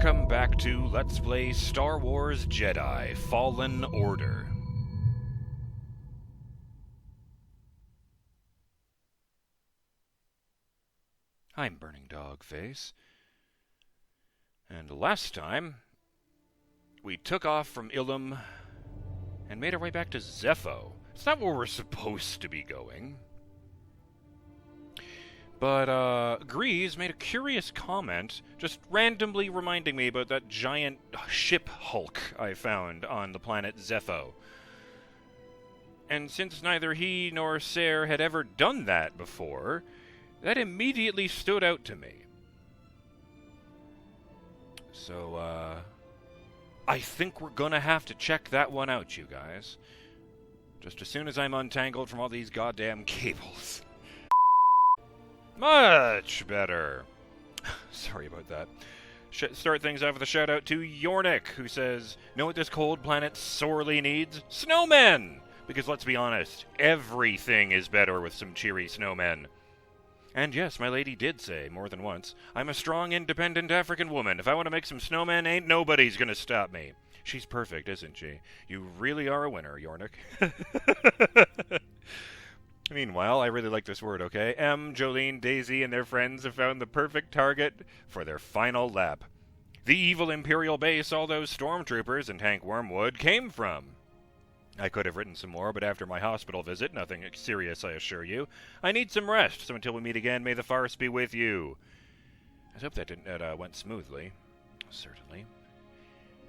Welcome back to Let's Play Star Wars Jedi Fallen Order. I'm BurningDogFace. And last time, we took off from Ilum and made our way back to Zeffo. It's not where we're supposed to be going. But, Greez made a curious comment, just randomly reminding me about that giant ship hulk I found on the planet Zeffo. And since neither he nor Ser had ever done that before, that immediately stood out to me. So, I think we're gonna have to check that one out, you guys. Just as soon as I'm untangled from all these goddamn cables. Much better. Sorry about that. Start things off with a shout out to Yornik, who says, "Know what this cold planet sorely needs? Snowmen! Because let's be honest, everything is better with some cheery snowmen." And yes, my lady did say, more than once, "I'm a strong, independent African woman. If I want to make some snowmen, ain't nobody's gonna stop me." She's perfect, isn't she? You really are a winner, Yornik. Meanwhile, I really like this word, okay? M, Jolene, Daisy, and their friends have found the perfect target for their final lap. The evil Imperial base all those stormtroopers and Tank Wormwood came from. I could have written some more, but after my hospital visit, nothing serious, I assure you. I need some rest, so until we meet again, may the Farce be with you. I hope that went smoothly. Certainly.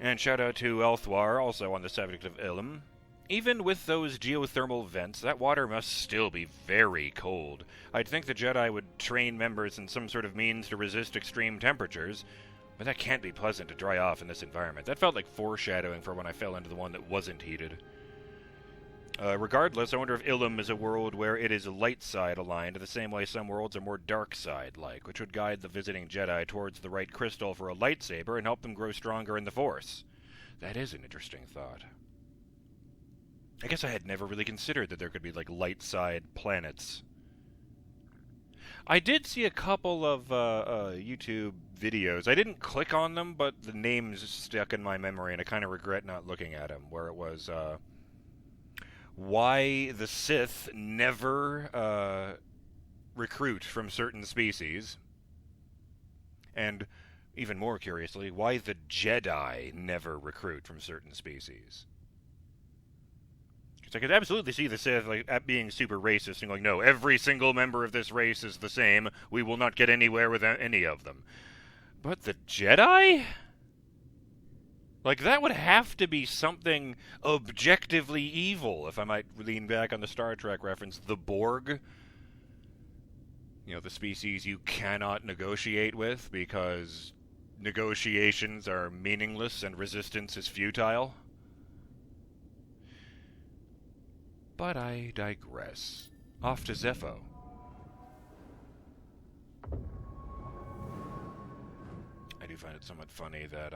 And shout out to Elthwar, also on the subject of Ilum. Even with those geothermal vents, that water must still be very cold. I'd think the Jedi would train members in some sort of means to resist extreme temperatures, but that can't be pleasant to dry off in this environment. That felt like foreshadowing for when I fell into the one that wasn't heated. Regardless, I wonder if Ilum is a world where it is light side aligned, the same way some worlds are more dark side-like, which would guide the visiting Jedi towards the right crystal for a lightsaber and help them grow stronger in the Force. That is an interesting thought. I guess I had never really considered that there could be, like, light-side planets. I did see a couple of YouTube videos. I didn't click on them, but the names stuck in my memory, and I kind of regret not looking at them, where it was, why the Sith never recruit from certain species, and, even more curiously, why the Jedi never recruit from certain species. I could absolutely see the Sith like being super racist and going, no, every single member of this race is the same. We will not get anywhere with any of them. But the Jedi? Like, that would have to be something objectively evil, if I might lean back on the Star Trek reference. The Borg. You know, the species you cannot negotiate with because negotiations are meaningless and resistance is futile. But I digress. Off to Zeffo. I do find it somewhat funny that,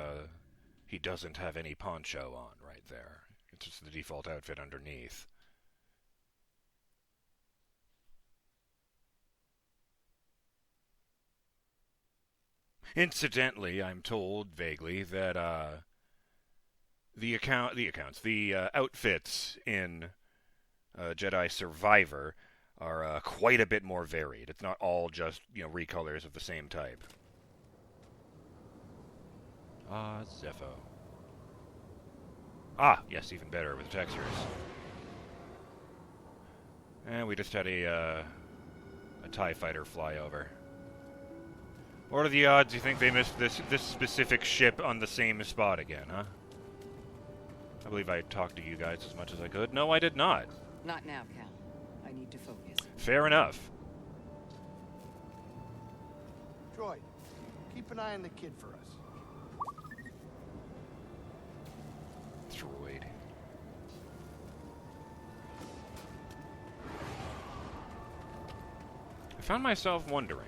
he doesn't have any poncho on right there. It's just the default outfit underneath. Incidentally, I'm told, vaguely, that, the outfits in Jedi Survivor are quite a bit more varied. It's not all just, recolors of the same type. Ah, Zeffo. Ah, yes, even better with the textures. And we just had a TIE fighter fly over. What are the odds you think they missed this specific ship on the same spot again, huh? I believe I talked to you guys as much as I could. No, I did not. Not now, Cal. I need to focus. Fair enough. Droid, keep an eye on the kid for us. Droid. I found myself wondering.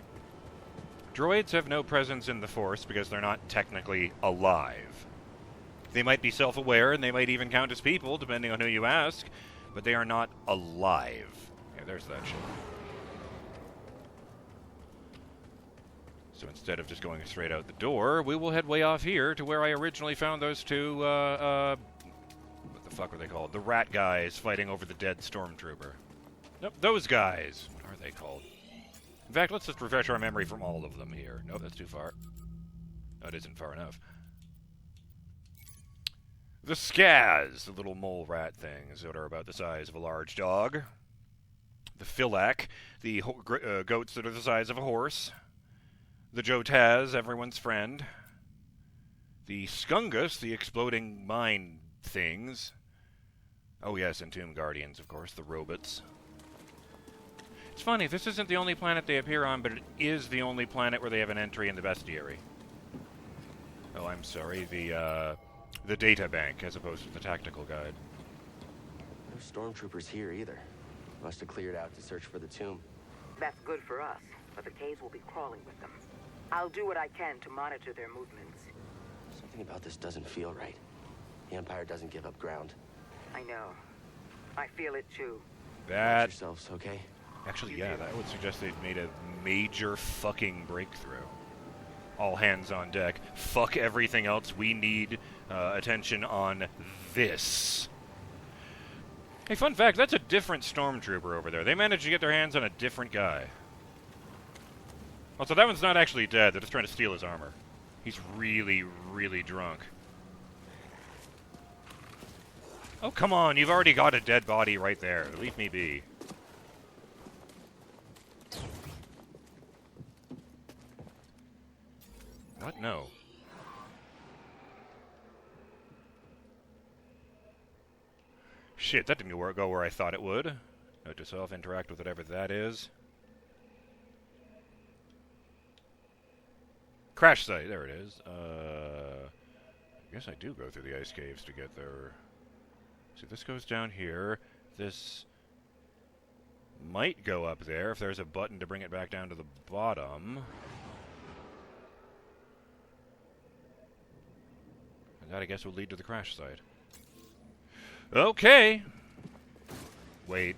Droids have no presence in the Force because they're not technically alive. They might be self-aware, and they might even count as people, depending on who you ask, but they are not alive. Yeah, there's that shit. So instead of just going straight out the door, we will head way off here to where I originally found those two, what the fuck were they called? The rat guys fighting over the dead stormtrooper. Nope, those guys. What are they called? In fact, let's just refresh our memory from all of them here. Nope, that's too far. That isn't far enough. The Skaz, the little mole rat things that are about the size of a large dog. The Filak, the goats that are the size of a horse. The Jotaz, everyone's friend. The Skungus, the exploding mine things. Oh yes, and Tomb Guardians, of course, the robots. It's funny, this isn't the only planet they appear on, but it is the only planet where they have an entry in the bestiary. Oh, I'm sorry, the data bank, as opposed to the tactical guide. No stormtroopers here either. Must have cleared out to search for the tomb. That's good for us, but the K's will be crawling with them. I'll do what I can to monitor their movements. Something about this doesn't feel right. The Empire doesn't give up ground. I know. I feel it too. That... Watch yourselves, okay? Actually, yeah, that would suggest they've made a major fucking breakthrough. All hands on deck. Fuck everything else. We need attention on this. Hey, fun fact, that's a different stormtrooper over there. They managed to get their hands on a different guy. Also, that one's not actually dead. They're just trying to steal his armor. He's really, really drunk. Oh, come on. You've already got a dead body right there. Leave me be. What? No. Shit, that didn't go where I thought it would. Note to self, interact with whatever that is. Crash site, there it is. I guess I do go through the ice caves to get there. See, this goes down here. This might go up there if there's a button to bring it back down to the bottom. And that, I guess, will lead to the crash site. Okay. Wait.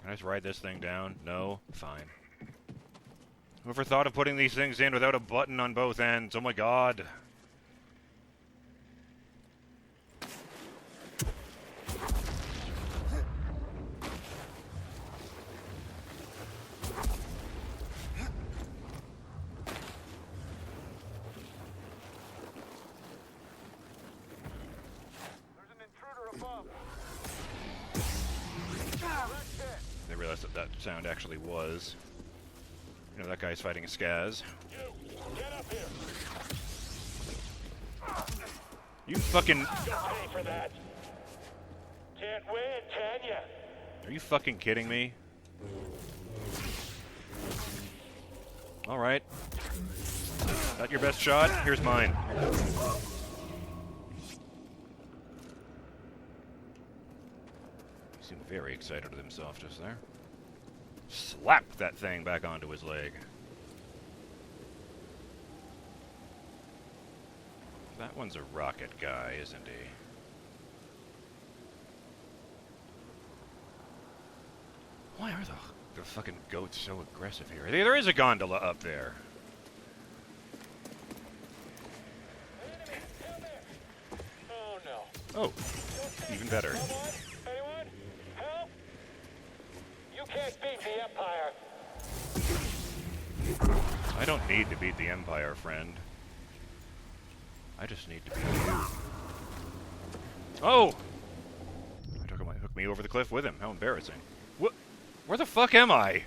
Can I just ride this thing down? No? Fine. Whoever thought of putting these things in without a button on both ends? Oh my god. They realized that that sound actually was. You know, that guy's fighting a Skaz. Get up here. You fucking... Pay for that. Can't win, can ya? Are you fucking kidding me? Alright. That your best shot? Here's mine. He seemed very excited with himself just there. Slapped that thing back onto his leg. That one's a rocket guy, isn't he? Why are the fucking goats so aggressive here? There is a gondola up there. Oh no. Oh, even better. Come on. Anyone? Help? You can't beat the Empire. I don't need to beat the Empire, friend. I just need to beat you. Oh! I took me over the cliff with him. How embarrassing. What? Where the fuck am I?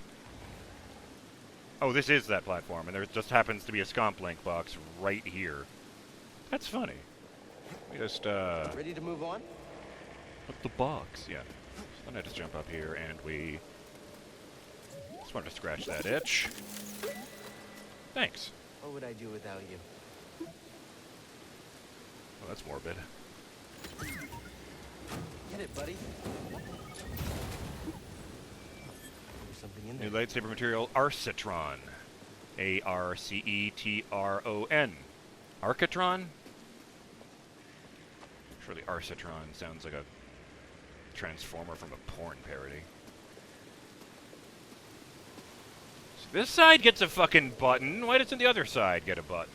Oh, this is that platform, and there just happens to be a scomp link box right here. That's funny. We just, Ready to move on? Up the box, yeah. So then I just jump up here, and we... Just wanted to scratch that itch. Thanks. What would I do without you? Oh, that's morbid. Get it, buddy. There's something in New there. lightsaber material, Arcetron. A-R-C-E-T-R-O-N. Arcatron? Surely Arcetron sounds like a transformer from a porn parody. This side gets a fucking button. Why doesn't the other side get a button?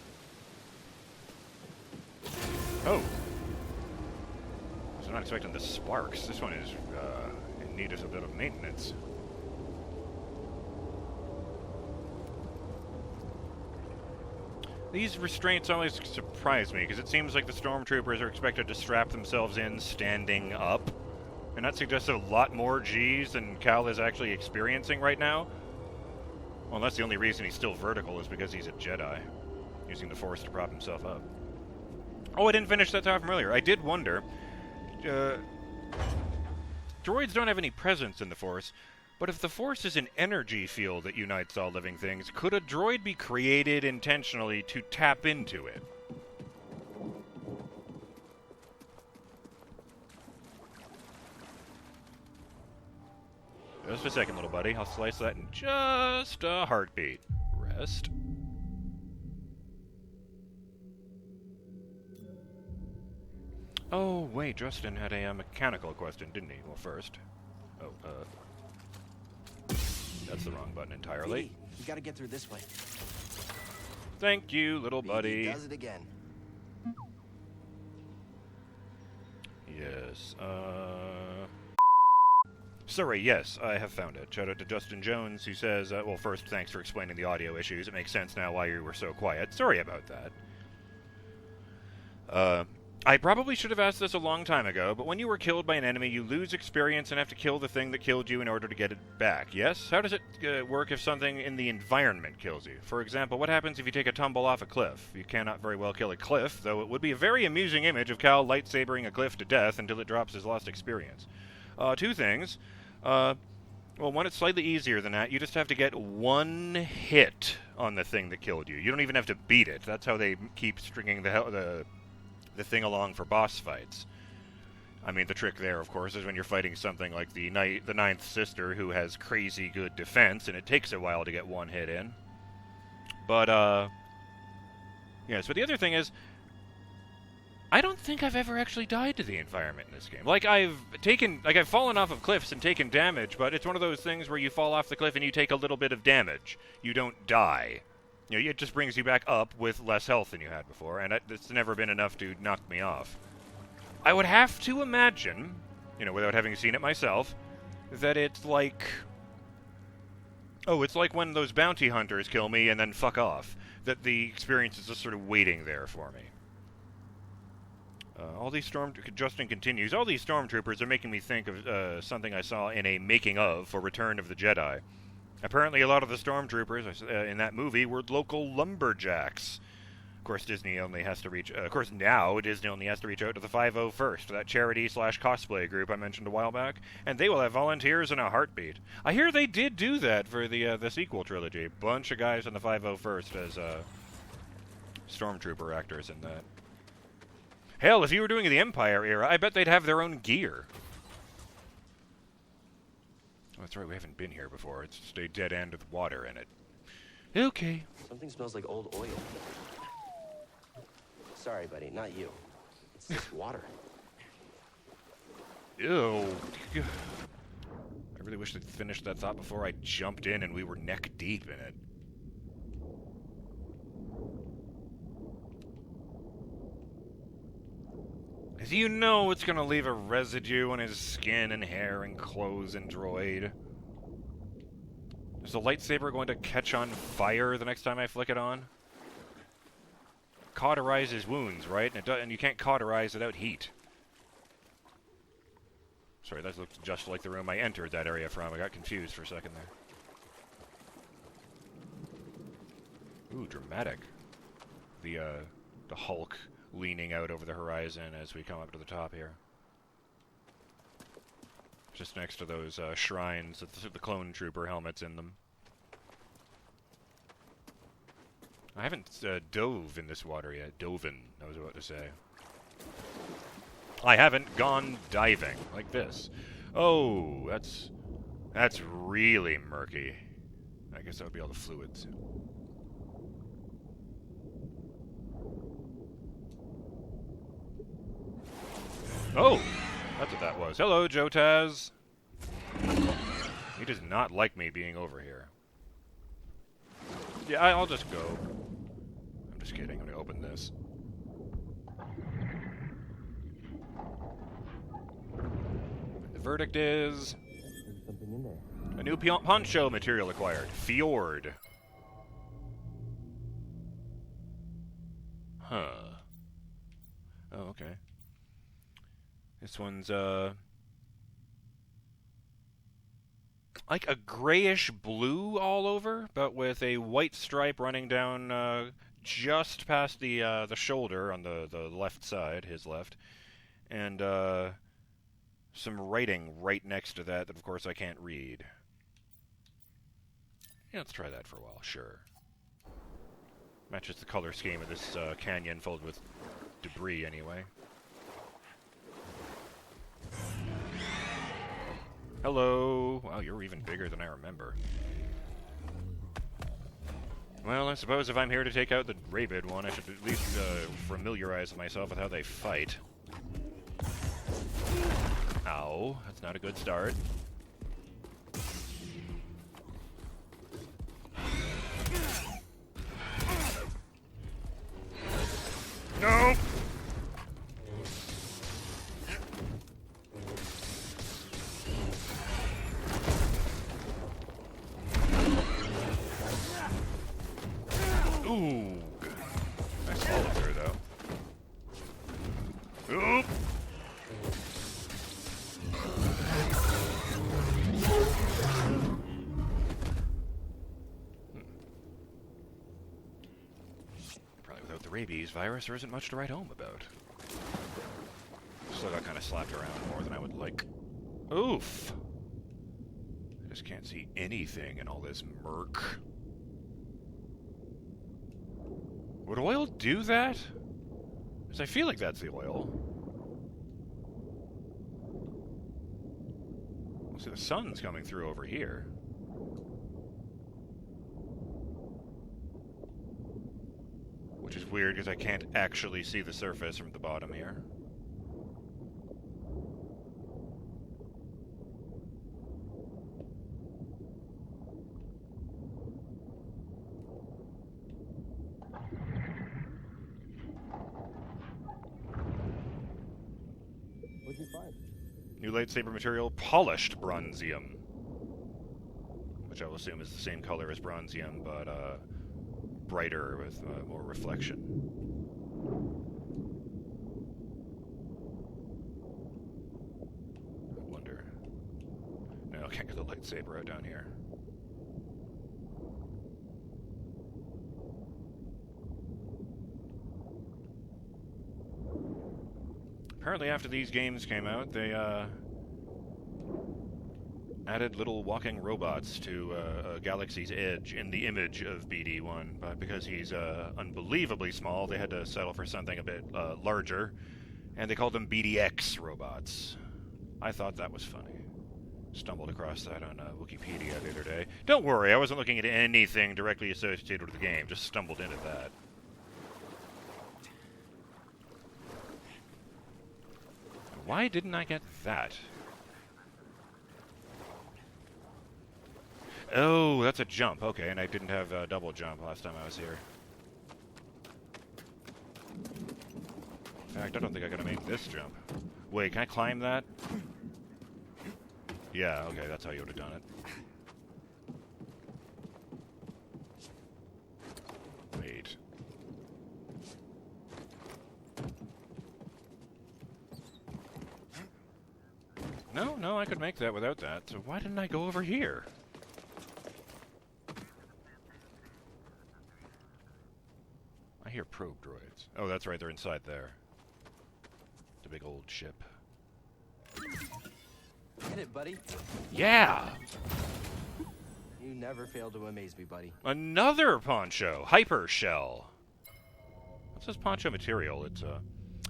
Oh. I was not expecting the sparks. This one is in need of a bit of maintenance. These restraints always surprise me, because it seems like the stormtroopers are expected to strap themselves in standing up. And that suggests a lot more G's than Cal is actually experiencing right now. Well, that's the only reason he's still vertical, is because he's a Jedi, using the Force to prop himself up. Oh, I didn't finish that off from earlier. I did wonder, droids don't have any presence in the Force, but if the Force is an energy field that unites all living things, could a droid be created intentionally to tap into it? Just a second, little buddy. I'll slice that in just a heartbeat. Rest. Oh, wait, Justin had a mechanical question, didn't he? Well, first. Oh, that's the wrong button entirely. Hey, you gotta get through this way. Thank you, little buddy. He does it again. Yes, Sorry, yes, I have found it. Shout out to Justin Jones, who says, well, first, thanks for explaining the audio issues. It makes sense now why you were so quiet. Sorry about that. I probably should have asked this a long time ago, but when you were killed by an enemy, you lose experience and have to kill the thing that killed you in order to get it back, yes? How does it work if something in the environment kills you? For example, what happens if you take a tumble off a cliff? You cannot very well kill a cliff, though it would be a very amusing image of Cal lightsabering a cliff to death until it drops his lost experience. Two things. Well, one, it's slightly easier than that. You just have to get one hit on the thing that killed you. You don't even have to beat it. That's how they keep stringing the thing along for boss fights. I mean, the trick there, of course, is when you're fighting something like the Ninth Sister, who has crazy good defense, and it takes a while to get one hit in. But, yes, but the other thing is, I don't think I've ever actually died to the environment in this game. Like, I've fallen off of cliffs and taken damage, but it's one of those things where you fall off the cliff and you take a little bit of damage. You don't die. You know, it just brings you back up with less health than you had before, and it's never been enough to knock me off. I would have to imagine, you know, without having seen it myself, that it's like... Oh, it's like when those bounty hunters kill me and then fuck off. That the experience is just sort of waiting there for me. Justin continues, all these stormtroopers are making me think of something I saw in a making-of for Return of the Jedi. Apparently a lot of the stormtroopers in that movie were local lumberjacks. Of course, Disney only has to reach... now Disney only has to reach out to the 501st, that charity/cosplay group I mentioned a while back, and they will have volunteers in a heartbeat. I hear they did do that for the sequel trilogy. Bunch of guys in the 501st as stormtrooper actors in that. Hell, if you were doing the Empire era, I bet they'd have their own gear. Oh, that's right, we haven't been here before. It's just a dead end with water in it. Okay. Something smells like old oil. Sorry, buddy, not you. It's just water. Ew. I really wish they'd finished that thought before I jumped in and we were neck deep in it. As you know, it's gonna leave a residue on his skin and hair and clothes and droid. Is the lightsaber going to catch on fire the next time I flick it on? Cauterize his wounds, right? And you can't cauterize without heat. Sorry, that looks just like the room I entered that area from. I got confused for a second there. Ooh, dramatic. The Hulk leaning out over the horizon as we come up to the top here. Just next to those shrines with the clone trooper helmets in them. I haven't dove in this water yet. Doven, I was about to say. I haven't gone diving like this. Oh, that's really murky. I guess that would be all the fluids. Oh, that's what that was. Hello, Jotaz. He does not like me being over here. Yeah, I'll just go. I'm just kidding. I'm gonna open this. The verdict is... There's something in there. a new poncho material acquired. Fjord. Huh. Oh, okay. This one's, like a grayish blue all over, but with a white stripe running down, just past the shoulder on the left side, his left. And, some writing right next to that of course, I can't read. Yeah, let's try that for a while, sure. Matches the color scheme of this canyon filled with debris, anyway. Hello! Wow, you're even bigger than I remember. Well, I suppose if I'm here to take out the rabid one, I should at least familiarize myself with how they fight. Ow, that's not a good start. No! Ooh! Nice follow through, though. Oop! Probably without the rabies virus, there isn't much to write home about. Still got kind of slapped around more than I would like. Oof! I just can't see anything in all this murk. Would oil do that? Because I feel like that's the oil. Well, see, the sun's coming through over here. Which is weird because I can't actually see the surface from the bottom here. What'd you find? New lightsaber material, polished bronzium. Which I will assume is the same color as bronzium, but brighter with more reflection. I wonder. No, I can't get the lightsaber out down here. Apparently after these games came out, they added little walking robots to Galaxy's Edge in the image of BD-1, but because he's unbelievably small, they had to settle for something a bit larger, and they called them BDX robots. I thought that was funny. Stumbled across that on Wikipedia the other day. Don't worry, I wasn't looking at anything directly associated with the game, just stumbled into that. Why didn't I get that? Oh, that's a jump. Okay, and I didn't have a double jump last time I was here. In fact, I don't think I gotta make this jump. Wait, can I climb that? Yeah, okay, that's how you would have done it. Wait. No, I could make that without that, so why didn't I go over here? I hear probe droids. Oh, that's right, they're inside there. The big old ship. Get it, buddy. Yeah! You never fail to amaze me, buddy. Another poncho! Hyper shell! What's this poncho material?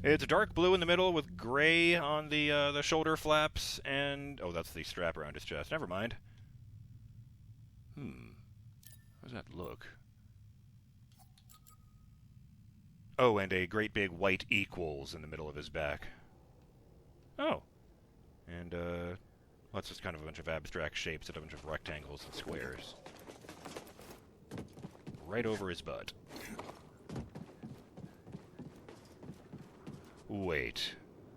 It's dark blue in the middle with gray on the shoulder flaps, and... oh, that's the strap around his chest. Never mind. How does that look? Oh, and a great big white equals in the middle of his back. Oh. And, well, that's just kind of a bunch of abstract shapes and a bunch of rectangles and squares. right over his butt. Wait.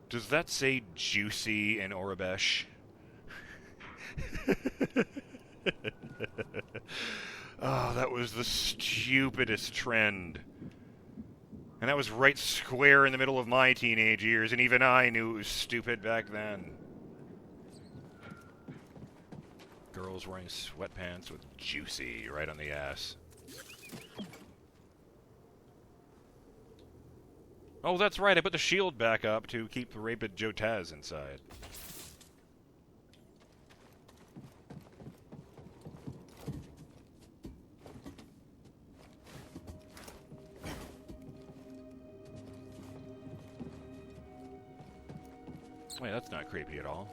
Does that say juicy in Orabesh? Oh, that was the stupidest trend. And that was right square in the middle of my teenage years, and even I knew it was stupid back then. Girls wearing sweatpants with juicy right on the ass. Oh, that's right, I put the shield back up to keep the rapid Jotaz inside. Wait, that's not creepy at all.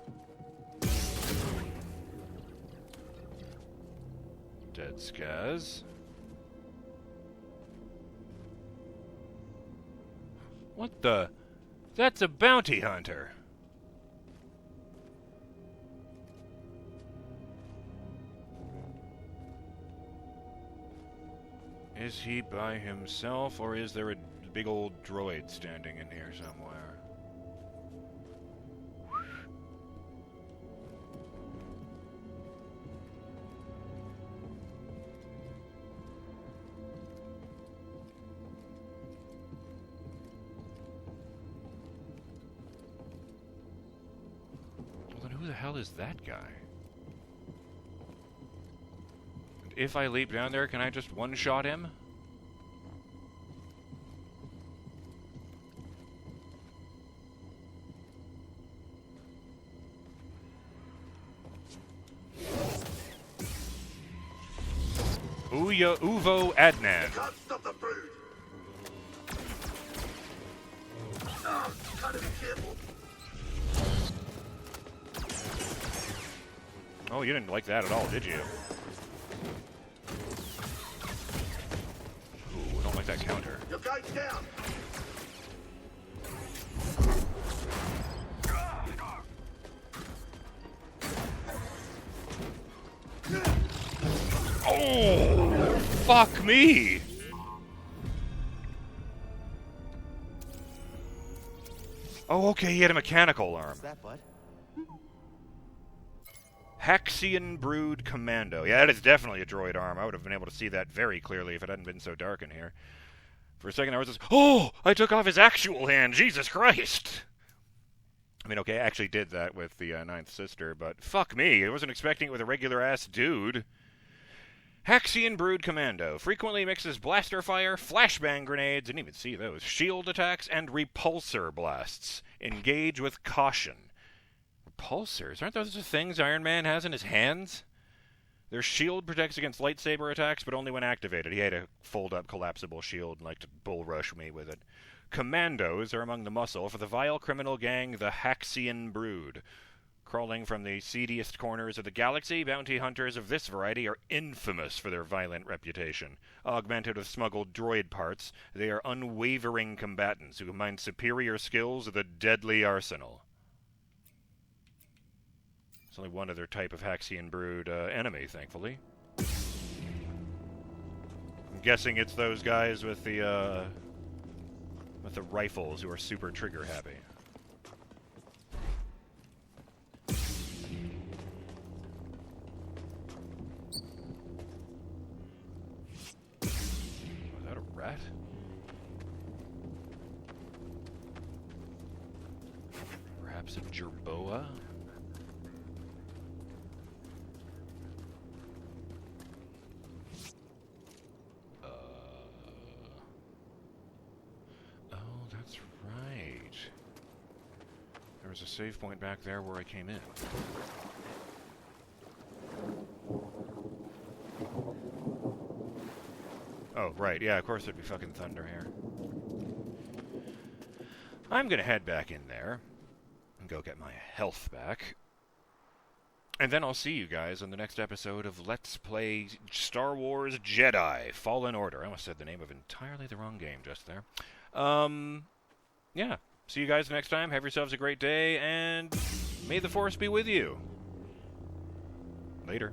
Dead Skaz. What the? That's a bounty hunter. Is he by himself, or is there a big old droid standing in here somewhere? Who the hell is that guy? And if I leap down there, can I just one-shot him? Uvo Adnan. Can't stop the brood. Oh, gotta be careful. Oh, you didn't like that at all, did you? Ooh, I don't like that counter. Your gate's down. Oh, fuck me! Oh, okay, he had a mechanical arm. What's that, bud? Haxian Brood Commando. Yeah, that is definitely a droid arm. I would have been able to see that very clearly if it hadn't been so dark in here. For a second I was just, oh! I took off his actual hand! Jesus Christ! I mean, okay, I actually did that with the Ninth Sister, but fuck me, I wasn't expecting it with a regular-ass dude. Haxian Brood Commando frequently mixes blaster fire, flashbang grenades, didn't even see those, shield attacks, and repulsor blasts. Engage with caution. Repulsors? Aren't those the things Iron Man has in his hands? Their shield protects against lightsaber attacks, but only when activated. He had a fold-up collapsible shield and liked to bull rush me with it. Commandos are among the muscle for the vile criminal gang, the Haxian Brood. Crawling from the seediest corners of the galaxy, bounty hunters of this variety are infamous for their violent reputation. Augmented with smuggled droid parts, they are unwavering combatants who combine superior skills with a deadly arsenal. There's only one other type of Haxian Brood enemy, thankfully. I'm guessing it's those guys with the rifles who are super trigger happy. Was that a rat? Perhaps a jerboa? There's a save point back there where I came in. Oh, right. Yeah, of course there'd be fucking thunder here. I'm gonna head back in there and go get my health back. And then I'll see you guys on the next episode of Let's Play Star Wars Jedi Fallen Order. I almost said the name of entirely the wrong game just there. Yeah. See you guys next time. Have yourselves a great day, and may the Force be with you. Later.